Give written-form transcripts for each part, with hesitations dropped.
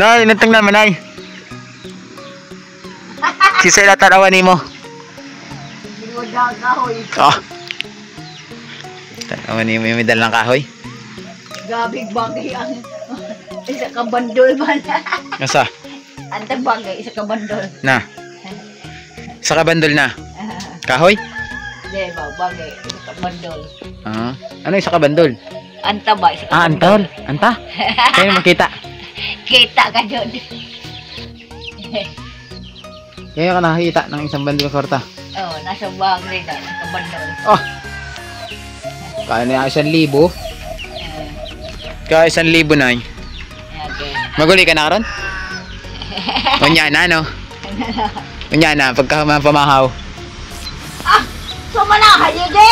Nay, nantang naman, Nay. Sisa ila tarawan ni mo. Oh. Tarawan ni mo yung medal ng kahoy. Gabig bagay ang isa ka bandol man. Nasa? Antang bagay, isa ka bandol. Na. Sa kabandol na. Kahoy? Di ba, bagay, isa ka bandol. Ano yung sa kabandol? Anta ba, isa ka bandol. Antol? Anta? Kaya makita. Kita ka doon. Kaya ka nakakita ng isang bandol kwarta. Oo, nasa bagay na, isa ka bandol. Oh! Kaya na 1,000. Kaya 1,000 na eh. Okay. Maguli ka na karon? Unya na, no? Unya na, pagka pamahaw. Ah! Sumala, hayigi!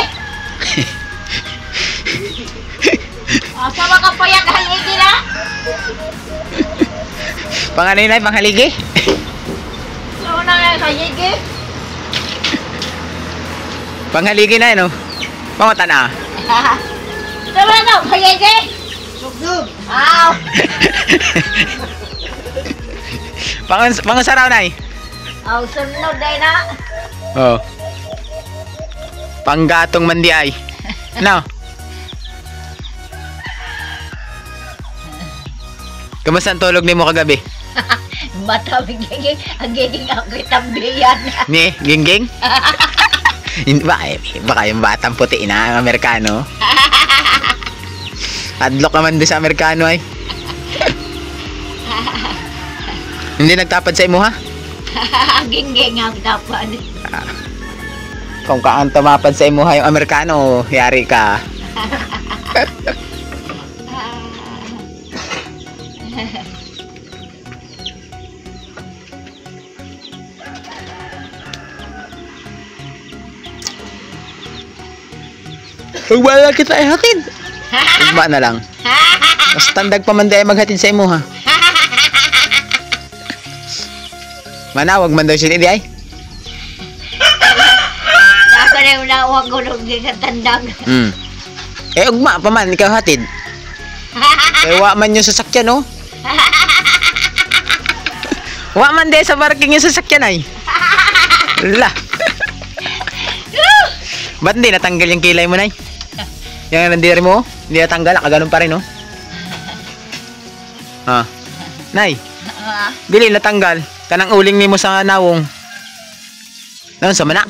Sama ka payak haligi na? Panganay na, panghaligi? Sama na hayigi? Panghaligi na, no? Pangutan na. Sama na, hayigi? Sugdug! Aw! Pangusaraw na eh. Aw, sunod day na. Oh. Panggatong mandiay. No? Kamusta ang tulog ni mo kagabi? Mata bigiging, ang giging ako'y tambiyan. Ni, gingging? Baka yung batang puti na, ang Amerikano. Adlock naman doon sa Amerikano ay. Hindi nagtapad sa imo ha? Gingging ang tapad. Kung kaan tumapad sa imo ha yung Amerikano, yari ka. Huwag wala kita ay hatid. Ugma na lang. Mas tandag pa man di ay maghatid sa imo ha. Manawag man daw siya di ay. Ako na yung nawag ko nung sa tandag. Eh ugma pa man ikaw hatid. Eh wa man yung sasakyan no. Wa man di sa parking yung sasakyan ay. Wala. Ba't hindi natanggal yung kilay mo nay? Yung nandiri mo, hindi natanggal, ganun pa rin, no? Nay, dili natanggal. Kanang uling ni mo sa nawong. Noon sa mana.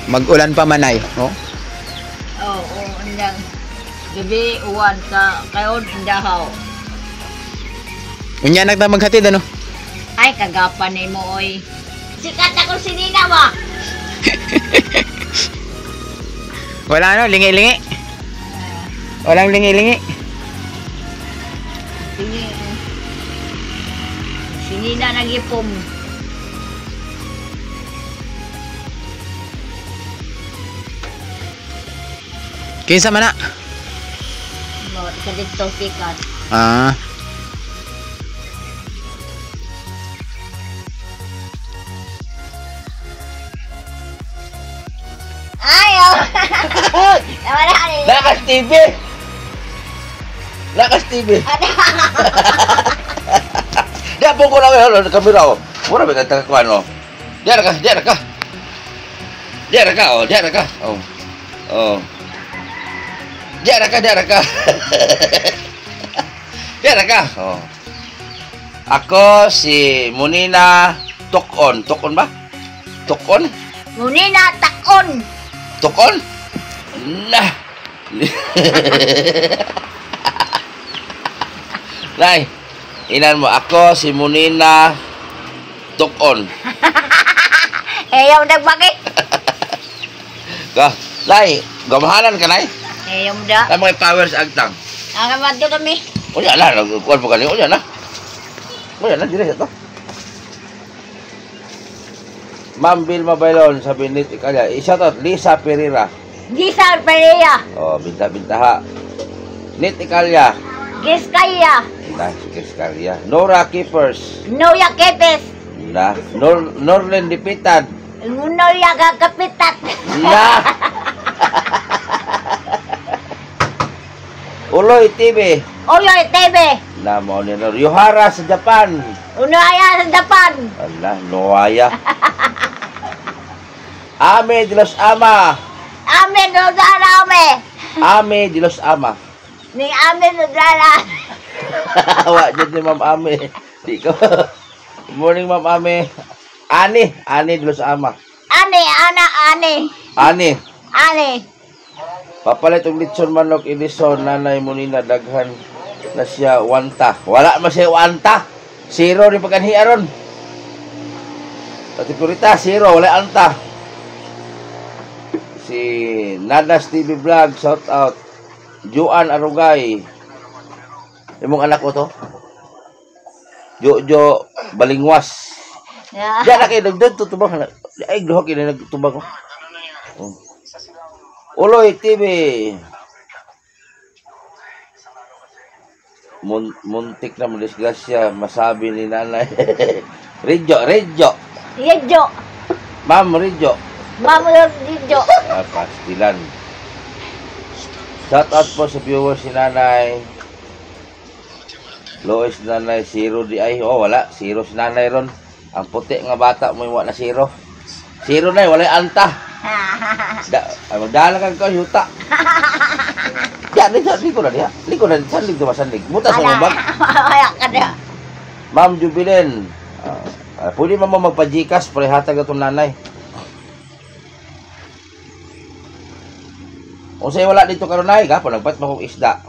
Mag-ulan pa man, Nay, no? Oo, andang. Gabi, uwan ka, kayo, dahaw. Unya nagta maghatid, ano? Ay, kagapan ni mo, oy. Sikat ako si Nina mo. Wala no, lingi-lingi. Walang lingi-lingi. Si Nina nagipom. Kinsa man na? No, isa dito sikat. Ayaw! Lakas TV! Lakas TV! Diyan po ko lang yun, kamera ko. Mura ba kang takakuan, no? Diyan ka, diyan ka. Diyan ka, oh, diyan ka. Oh. Oh. Diyan ka, diyan ka. Diyan ka, oh. Ako si Munina Tukon. Tukon ba? Tukon? Munina Takon! Tukon? Nah. Nay, inan mo ako si Munina Tukon. Ayaw nagbagi. Ka, nay, gamahanan ka nay. Ayaw da. Ang mga powers agtang. Ang kamado kami. Unya na, nagkuhan mo kanina. Unya na. Unya na, dire ito. Ma'am Vilma Bailon, sabi ni Tikalya. I-shoutout, Lisa Pereira. Gisal Perea. Oh, binta-binta ha. Nit Ikalya. Giskaya. Na, sige, Ikalya. Nora Keepers. Noya Kepes. Na, Norlen Dipitan. Noya Kakapitat. Na. Uloy TV. Oyoy TV. Na, mo ni Yohara sa Japan. Unaya sa Japan. Ala, Noaya. Ame de los Ama. Amin no darame. Ame de los Ama. Ni amin no dara. Wa jud ni Ma'am Ame. Di ko. Good morning, Ma'am Ame. Ani de los Ama. Ani, ana, ani. Ani. Papalit og litson manok Edison nanay mo ni daghan na siya wanta. Wala man siya wanta. Zero ni pagkanhi aron. Pati kurita zero wala anta. Si Nadas TV Vlog, shout out. Juan Arugay. Imong anak ko to? Jojo Balingwas. Yeah. Diyan na kayo nagdad to tubang. Ay, duha kayo na nagtubang ko. Oh. Uloy TV. Muntik na madisgrasya, masabi ni nanay. Ridjo. Yejo. Ma'am Ridjo. Mamulog Yejo. Pastilan. Shout out po sa viewers si nanay. Lois nanay, zero di ay. Oh, wala. Zero si nanay ron. Ang puti nga bata mo yung wala na zero. Zero na, wala anta. Magdala kang ko, yuta. Yan, liko na diya. Liko na, sandig to masandig. Mutas mo bag. Kaya ka na. Ma'am Jubilen. Pwede mo magpa-Gcash, parehatag itong nanay. Kung sa'yo wala dito karunay, ka, panagpat mo kong isda.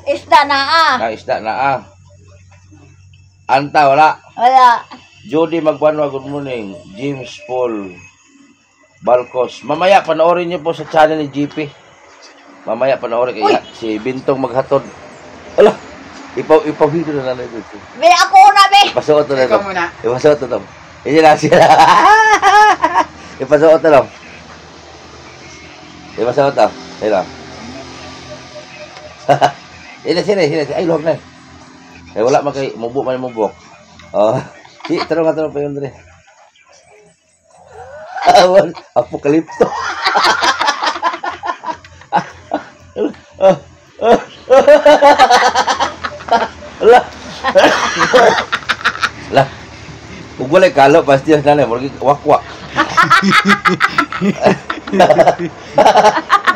Isda na Isda na Anta, wala. Wala. Jody Magbanwa, good morning. James Paul Balcos. Mamaya, panoorin niyo po sa channel ni GP. Mamaya, panoorin kaya si Bintong Maghatod. Ala, ipawhito na nanay dito. May ako na, be. Ipasuot na Ikaw lang. muna. Ipasuot na lang. Hindi lang sila. Ipasuot na lang. Ipasuot na. Hindi lang. Sini. Ay, luwag na. Ay, wala man kay mubo man yung mubok. Oh. Tarong pa yun rin. Awan, apokalipto. Ala. Ala. Ug walay kalo pasti nanay mo wakwak.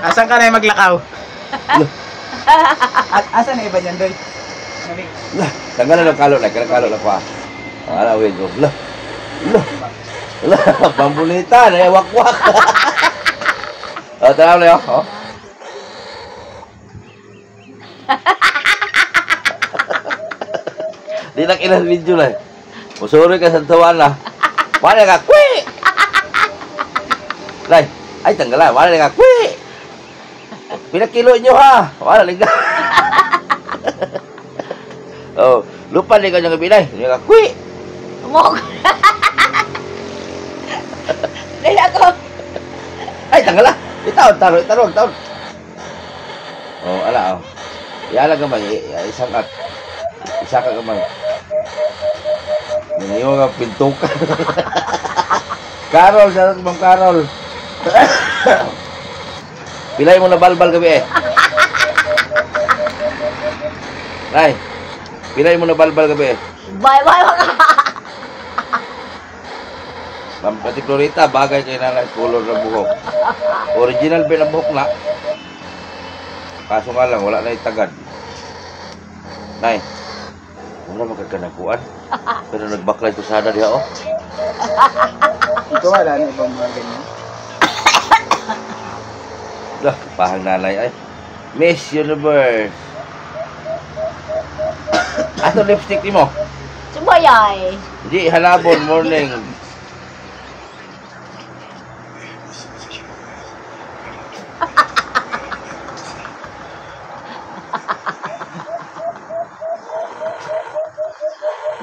Asan ka na yung maglakaw? Asan na iba niyan, Doy? Lah, tanggalan ng kalo na, kalo na pa. Ala, wait, go. Lah. Pambulita na wakwak. Tara na 'yo, oh. Di na kailan video na. Musuri ka sa tawan na. Wala ka, kwi! Lai, ay tanggalan, wala ka, kwi! Pinakilo nyo ha, wala liga. Oh, lupa ni ka nyo kabinay, nyo ka, kwi! Mog. Dahil ako. Ay, tanggalan, tarong. Oh, ala, oh. Iala ka man, isa ka man. Naniyo ka, pintukan. Carol, sarap Ma'am Carol. Pilay mo na balbal gabi eh. Nay, pilay mo na balbal gabi eh. Bye. Ma'am Pati Florita, bagay kayo na color na buhok. Original ba na buhok na? Kaso nga lang, wala na itagad. Nay, wala magkaganaguan. Pero nagbaklay ko sana diha, oh. Ikaw wala na ibang mga ganyan. Lah, pahang nanay ay. Miss Universe. Ato lipstick ni mo? Subayay. Di halabon morning.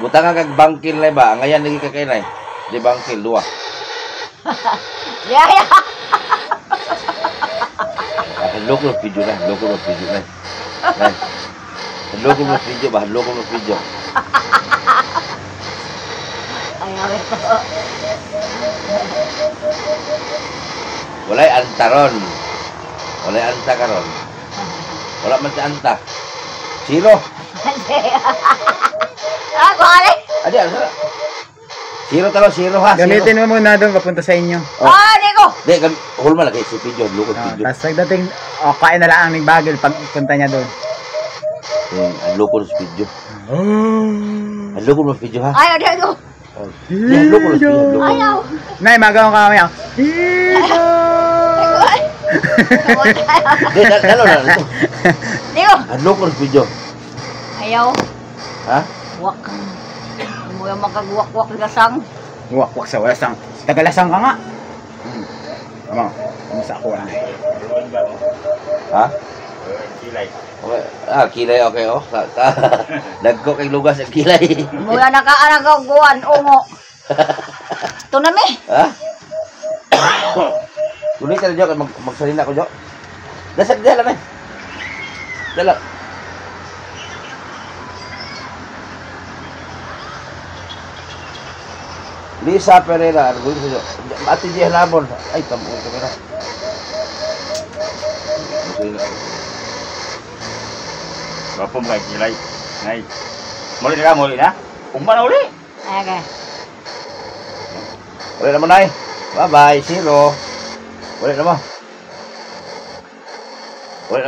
Butang kag bangkil na ba? Ngayon lagi ka kay nay. Di bangkil dua. Yaya. Loko ng video na, loko ng video na. Loko ng video ba? Loko ng video. Ayaw ito. Walay anta ron. Walay anta karon. Wala man si anta. Zero. Ako, ali. Adi, ano? Zero talo, zero ha. Zero. Gamitin mo muna doon, papunta sa inyo. Di ko. Di, hulma lagi si video, loko ng video. Tapos pagdating, kain na lang ang bagel pag punta niya doon. Ang loko ng video. Ang loko ng video ha. Ayaw, di ko. Ang loko ng video. Ayaw. Nay, magawa ka mamaya. Di, dalo na. Di ko. Ang loko ng video. Ayaw. Ha? Wak. Mo yung makagwak-wak gasang. Wak-wak sa walasang. Tagalasang ka nga. Tama, kamusta ako na. Ha? Kilay. Okay. Ah, kilay okay oh. Dagko kay lugas ang kilay. Mula nakaanagaguan, ungo. Ito na mi. Ha? Tuloy ka na Jo, magsalina ko Jo. Dala na. Dala. Lisa Pereira, ano ko Jo? Ate Gia Labon. Ay, tamo ko na. Bapom kay kilay. Nay. Muli na. Umba na uli. Okay. Ulit naman nay. Bye-bye, zero. Ulit naman. O,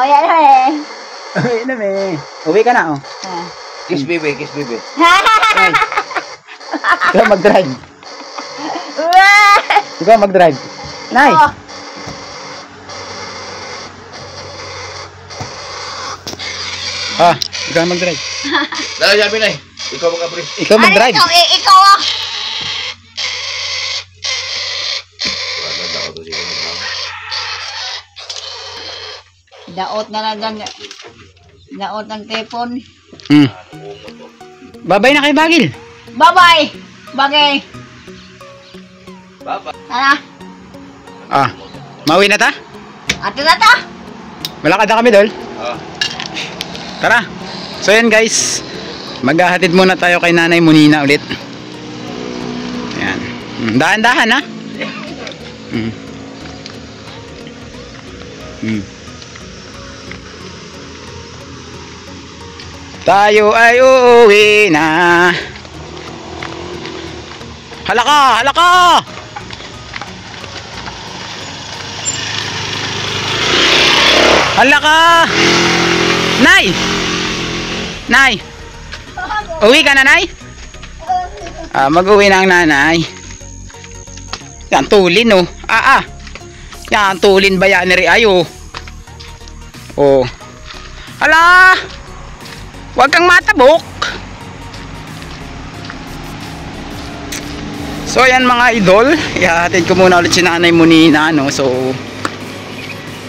yan na eh. Uwi na, me. Uwi ka na, oh. Kiss baby. Ay. Ikaw mag-drive. Ikaw mag-drive. Nay. Oh. Ikaw mag-drive. Dala sabi nay. Ikaw mag-abri. Ikaw mag-drive. Ikaw ah. Daot na lang. Daot ng tepon. Babay na kay Bagil. Bye-bye. Bagay. Bye-bye. Tara. Mauwi na ta? Ato na ta. Malakad na kami, Dol. Ah. Tara. So yan guys, maghahatid muna tayo kay Nanay Munina ulit. Yan. Dahan-dahan ha. Tayo ay uuwi na. Halaka! Nay! Uwi ka na, Nay? Mag-uwi na ang nanay. Yan, tulin, oh. Yan, tulin ba yan, Neri? Ay, oh. Hala! Huwag kang matabok. So, ayan mga idol. Ihahatid ko muna ulit si Nanay Munina, no? So,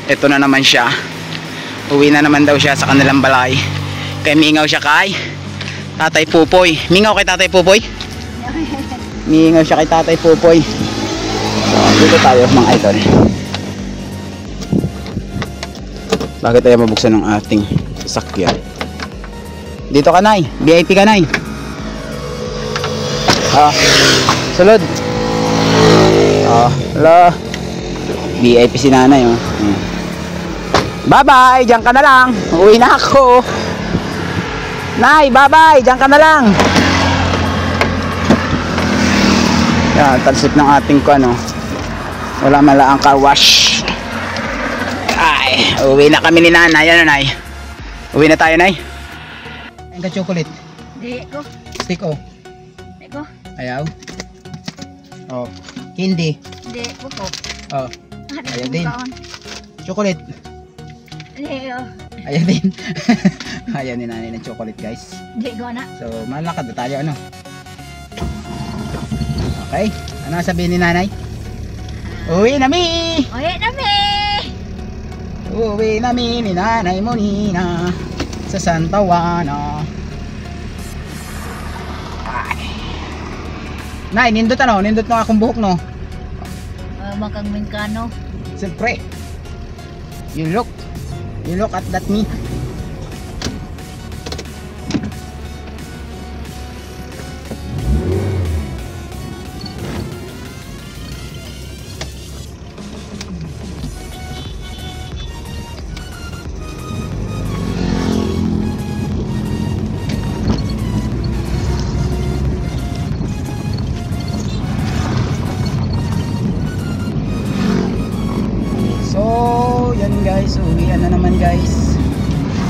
eto na naman siya. Uwi na naman daw siya sa kanilang balay. Kaya mingaw siya kay Tatay Pupoy. Mingaw kay Tatay Pupoy? Mingaw siya kay Tatay Pupoy. So, dito tayo mga idol. Bakit tayo mabuksan ng ating sasakyan? Dito ka, Nay. VIP ka, Nay. Sulod. Hello. VIP si Nanay, oh. Bye-bye. Diyan ka na lang. Uwi na ako. Nay, bye-bye. Diyan ka na lang. Yan, talsip ng ating ko, ano. Wala malaang car wash. Ay, uwi na kami ni Nanay. Ano, Nay? Uwi na tayo, Nay. Ang ka-chocolate. Di ko. Stick, oh. Di ko. Ayaw. Oh. Hindi. Di ko po. Oh. Ayaw din. Chocolate. Leo. Ayan din. Ayan ni nanay ng chocolate guys. Di ko na. So, malakad na tayo ano. Okay. Ano sabihin ni nanay? Uwi na mi! Uwi na mi! Uwi na mi ni nanay mo Nina sa Santa Juana. Ay. Nay, nindot ano? Nindot na akong buhok no? Makang mingkano. Siyempre. You look at that me. So, yan guys, uwian na naman guys.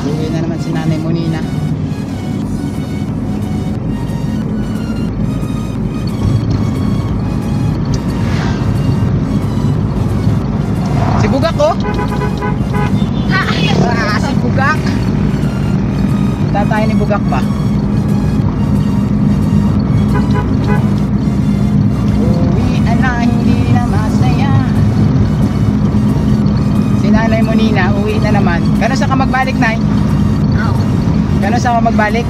Uwi na naman si nanay mo Nina. Si Bugak ko? Si Bugak. Tatay ni Bugak pa. Uwian na hindi na masaya. Si nanay mo Nina, uwi na naman. Kano sa ka magbalik, Nay? Oo. Kano sa ka magbalik?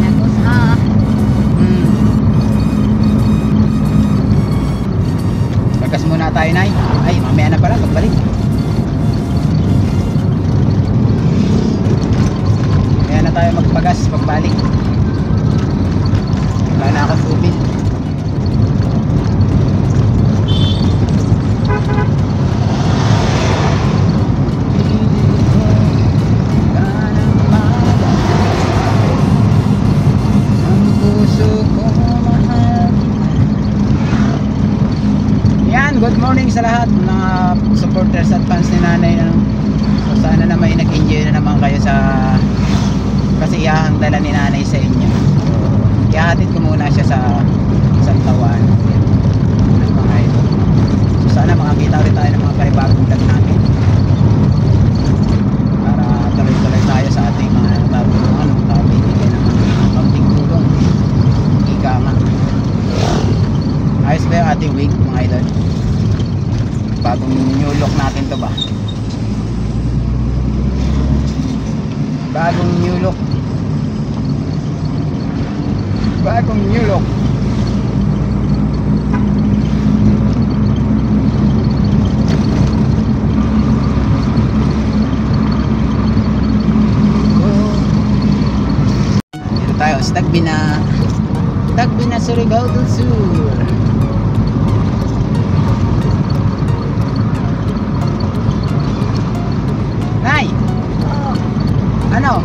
Nagos Pagkas muna tayo, Nay. Ay, mamaya na pala, magbalik. Mamaya na tayo magpagas, pagbalik. Wala na akong tubig. Good morning sa lahat mga supporters at fans ni nanay. So sana naman nag-enjoy na naman kayo sa kasiyahang dala ni nanay sa inyo. So ihahatid ko muna siya sa Santa Juana. Mga ito. So sana makakita ulit tayo ng mga panibagong vlog namin para tuloy-tuloy tayo sa ating mga natutulungan bibigyan ng kaunting tulong. Ika nga. Ayos ba yung ating wig mga idol? Bagong new look natin to ba? Bagong new look. Bagong new look. Dito tayo sa Tagbina. Tagbina, Surigao del Sur. Nay! Ano?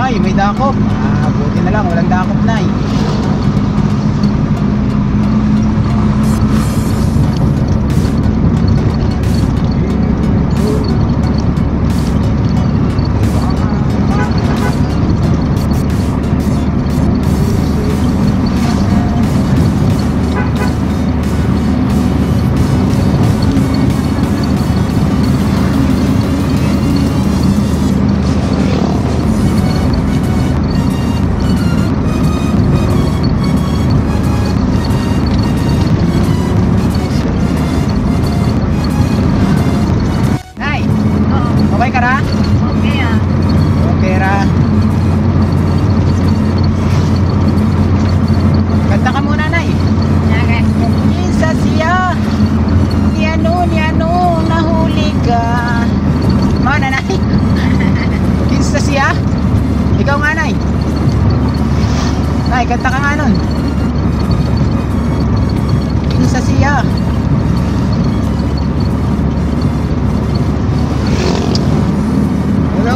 Nay, may dakop. Buti na lang, walang dakop, Nay. Okay ka ra? Okay ah. Okay ra. Kanta ka muna, Nay. Okay. Isa siya. Ni ano, nahuli ka. Mana, Nay? Kinsa siya? Ikaw nga, Nay. Nay, kanta ka nga nun. Kinsa siya.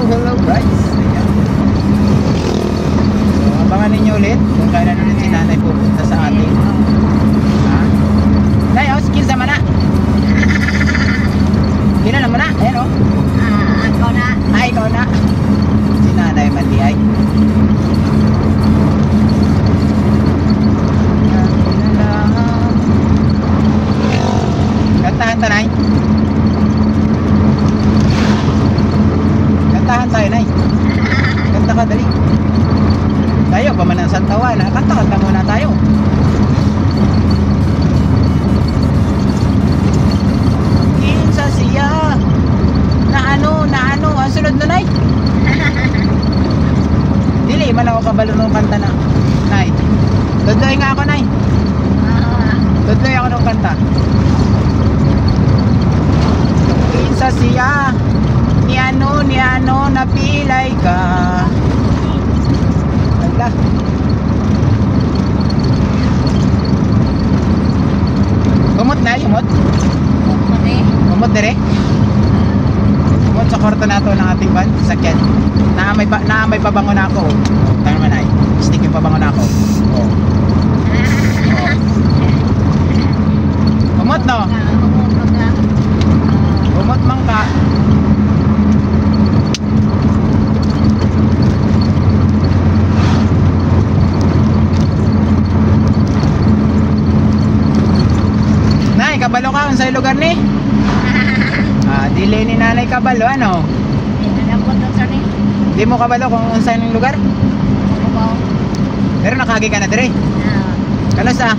Hello guys. Ayan. So, abangan ninyo ulit kung kailan ulit si Nanay pupunta sa atin. Ha? Nay, oh, skills naman na. Kilala mo na? Ayan, oh. Ako na. Ay, ikaw na. Si Nanay mandi ay. Kantahan ta, Nay. Kantahan tayo, Nay. Kanta ka, dali. Tayo, paman ng Santawan. Kanta muna tayo. Kinsa siya. Na ano. Ang sunod na, Nay. Dili, malaw kabalo nung kanta na. Nay. Tudloy nga ako, Nay. Tudloy ako nung kanta. Kinsa siya. Ni ano, napilay ka. Ala. Kumot na, kumot. Kumot dire. Kumot sa kwarto na to ng ating van, sakyan. Naamay pabango na ako. Tama naman ay. Stick yung pabango na ako. Oh. Kumot no. Kumot man ka. Nay, kabalo ka kung sa'yo lugar ni? Dili ni Nanay kabalo, ano? Di mo kabalo kung sa'yo ng lugar? Pero nakagi ka na dire. Kano sa?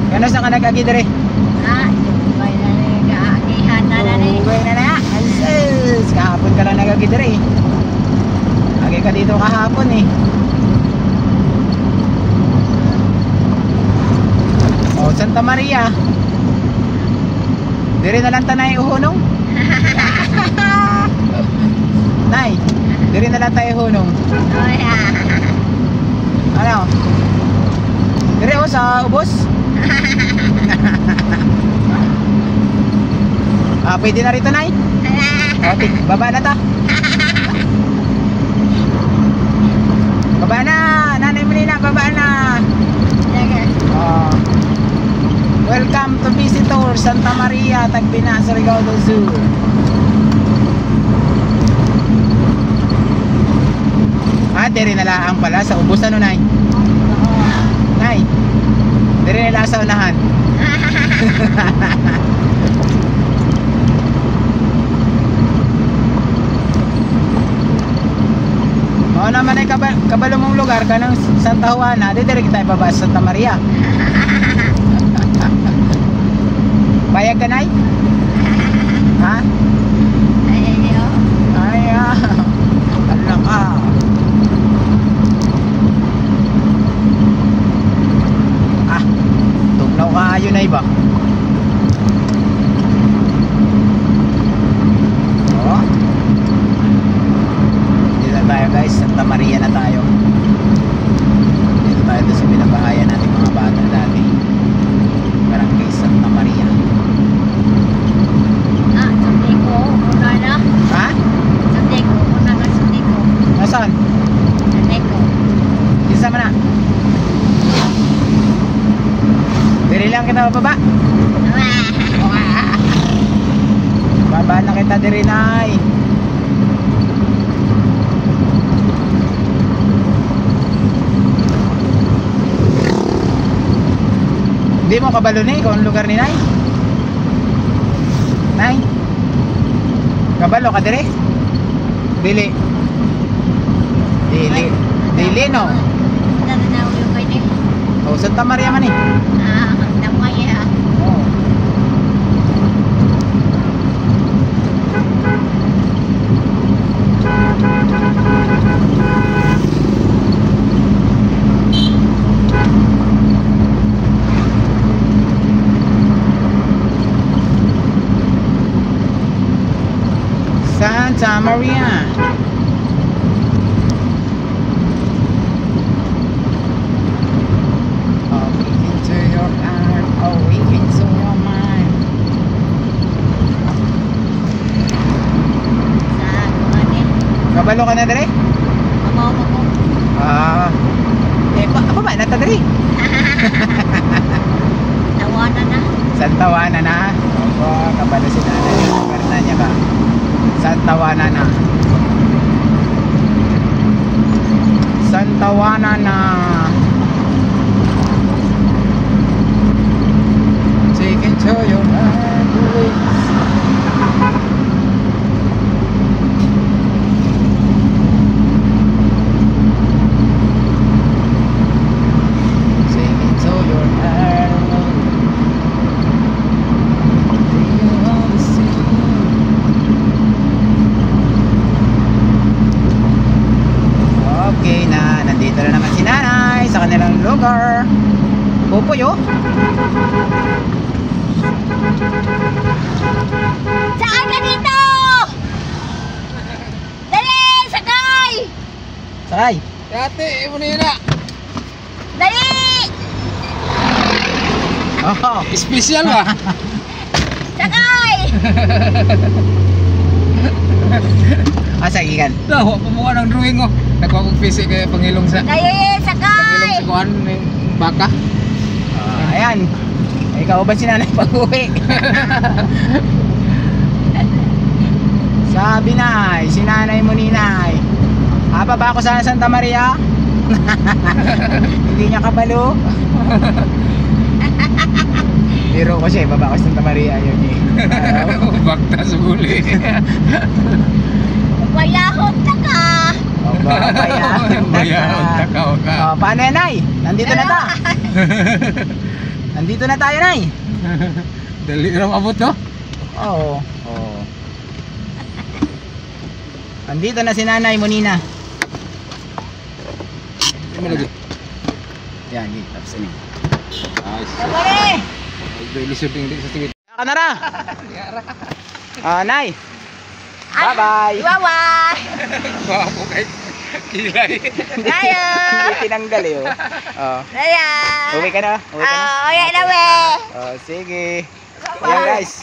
Kano sa ka nagagi dire? Ugay na na. Asus! Kahapon ka lang nagagi dire. Agi ka dito kahapon eh. Oh, Santa Maria. Dire na lang tanay uhunong. Nay, dire na lang tayo uhunong. Ano? Dire o sa ubos. Pwede na rito, Nay. Okay, baba na ta. Baba na, Nanay Melina, baba na. Welcome to visitor Santa Maria, Tagbinas, Surigao del Sur. Dire na laang pala sa ubos, ano, Nay? Nay, dire na sa unahan. Oo naman ay kabalo mong lugar ka ng Santa Juana, di dire kita ibaba sa Santa Maria. Bayag ka, Nay? Ha? Ay, ala ka. Tugnaw ka ayo, Nay ba? Oo. Dito na tayo, guys, Santa Maria na tayo. Dito tayo sa binabahayan natin mga bata dati. Barangay Santa Maria. na baba. Baba na kita diri nay. Hindi mo kabalo ni kung lugar ni nay? Nay? Kabalo ka diri? Dili. Dili. Dili no? Nananaw yung kayo ni. Oh, Santa Maria man eh. Namaya. Oh. Santa Maria. Into your heart, into your mind. Sa kumanin. Kabalo ka na dere? Amaw mo ko. Ako ba nata dere? Tawanan na. Santawana na. Opo, kabalo si nanay. Lugar na niya ba? Santawana na. Santawana na. Take into your heart, please. Take into your heart, do you want to see? Okay na, nandito na naman si nanay sa kanilang lugar. Pupoy oh. Saan ka dito? Dali! Sakay! Sakay. Dati, mo na yun na. Dali! Oh. Special ba? Sakay! Sige kan. Daw, pumuha ng drawing ko. Nagkuha kong pisi kay Pangilong sa... Dali! Pangilong Sakay! sa kuhan ng baka. Ayan. Ikaw ba si nanay pag-uwi? Sabi na, si nanay mo ninay. Haba ba ako sa Santa Maria? Hindi niya kabalo. Biro ko siya, baba ko sa Santa Maria yun eh. Bakta sa huli. Bayahot na ka! Bayahon, takaw ka. Oh, paano yan, nay? Nandito na ta. Nandito na tayo, nay. Dali ram abot no? Oo. Oo. Nandito na si nanay mo nina. Ano lagi? Yan, tapos ini. Nice. Dali! Dili shooting di sa tiwit. Kanara. Nay. Bye-bye. Bye-bye! Ako kay kilay. Tayo! Hindi tinanggal eh. Oh. Daya! Uwi ka na? Uwi ka na? Oya na we! Oh, sige. Ayan guys.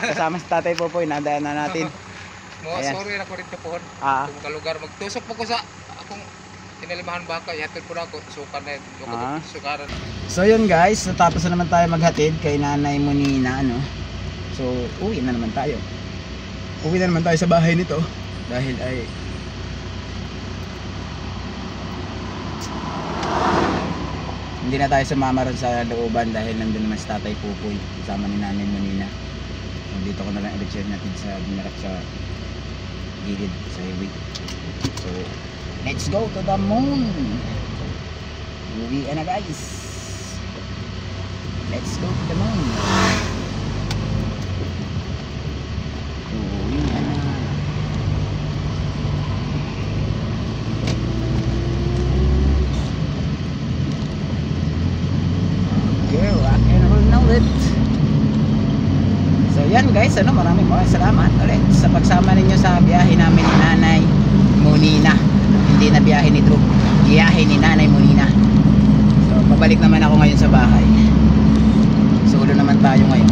Kasama si Tatay Popoy, nadaan na natin. Mo Ayan. sorry na ko rin kapon. Ah. Kung kalugar magtusok po ko sa akong tinalimahan baka ihatid ko na ako sukan na sukaran. So yun guys, natapos na naman tayo maghatid kay nanay mo ni na ano. So uwi na naman tayo. Uwi na naman tayo sa bahay nito dahil ay hindi na tayo sumama ron sa looban dahil nandun naman si Tatay Pupoy kasama ni nanay mo nina. So dito ko na lang i-share natin sa dinarap sa gilid sa highway. So let's go to the moon. Uwi na guys. Let's go to the moon. Uwi na. Okay, rock and roll now it. So yan guys, maraming salamat ulit sa pagsama ninyo sa biyahe namin ni Nanay Monina. Hindi na biyahe ni Drew, biyahe ni Nanay Monina. So pabalik naman ako ngayon sa bahay. Solo naman tayo ngayon.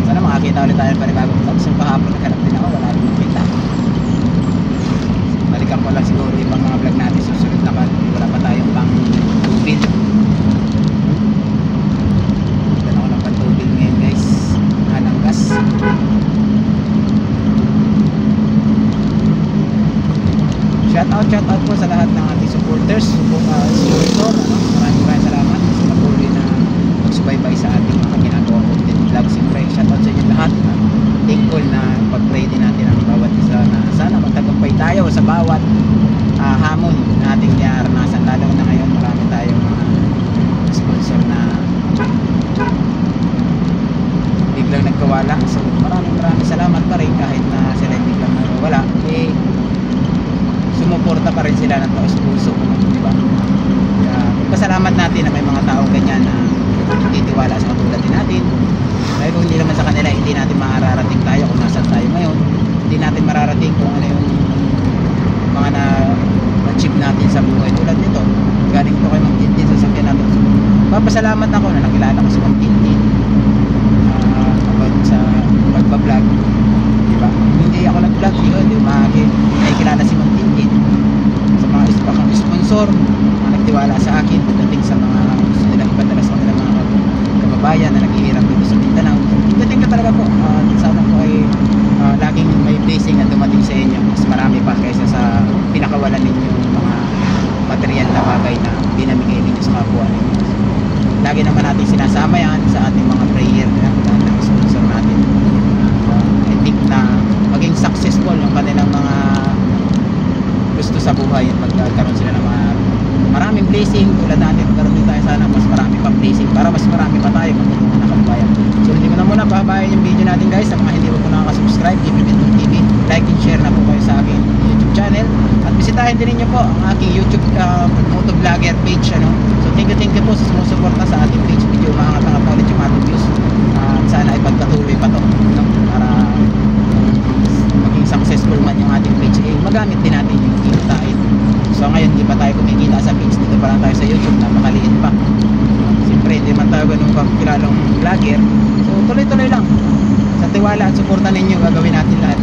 Sana makakita ulit tayo ng panibagong vlog. So kahapon naghanap din ako, wala rin makita. Balikan ko lang siguro ibang mga vlog natin susunod naman. Wala pa tayong pang tubig. shout out po sa lahat ng ating supporters, sponsor, maraming salamat sa patuloy na magsubaybay sa ating mga ginagawang content vlog. Siyempre, shout out sa inyo lahat. Thankful na pag-pray din natin ang bawat isa na sana magtagumpay tayo sa bawat hamon na ating naranasan, lalo na ngayon marami tayong mga sponsor na biglang nagkawala. So maraming salamat pa rin kahit na sila biglang nawala, sumuporta pa rin sila ng taos puso, diba? Kaya pasalamat natin na may mga taong ganyan na titiwala sa katulad din natin. Dahil kung hindi naman sa kanila, hindi natin mararating tayo kung nasaan tayo ngayon. Hindi natin mararating kung ano yung mga na-achieve natin sa buhay. Tulad nito, galing ko kay Ma'am Tintin sa sakyan natin. Papasalamat ako na nakilala ko si Ma'am Tintin about sa pagbablog, diba? Hindi ako nag-vlog, hindi makikilala si Ma'am Tintin. Sa mga sponsor, mga nagtiwala sa akin pagdating sa mga gusto nilang ipadala sa kanilang mga kababayan na naghihirap dito sa Mindanao. Pagdating ka talaga po, sana po ay laging may blessing na dumating sa inyo, mas marami pa kaysa sa pinakawalan ninyo mga material na bagay na binamigay ninyo sa kapwa ninyo. Lagi naman natin sinasama yan sa ating mga prayer ng sponsor natin. I think na maging successful yung kanilang mga gusto sa buhay at magkaroon sila ng mga maraming blessing tulad natin. Magkaroon din tayo sana mas marami pang blessing para mas marami pa tayo magtutulungan na kababayan. So hindi ko na muna pahabayan yung video natin guys. Sa mga hindi po nakaka-subscribe, Gimmintong TV, like and share na po kayo sa aking YouTube channel at bisitahin din niyo po ang aking YouTube motovlogger page, ano. So thank you po sa sumusuporta sa ating page. Video umaangat pa ulit yung ating views at sana ay pagpatuloy pa to, no? Para maging successful man yung ating page, magamit din natin yung kikitain. So ngayon hindi pa tayo kumikita sa page, dito pa lang tayo sa YouTube, napakaliit pa. Siyempre hindi man tayo ganun kakilalang vlogger. So tuloy-tuloy lang sa tiwala at suporta ninyo, gagawin natin lahat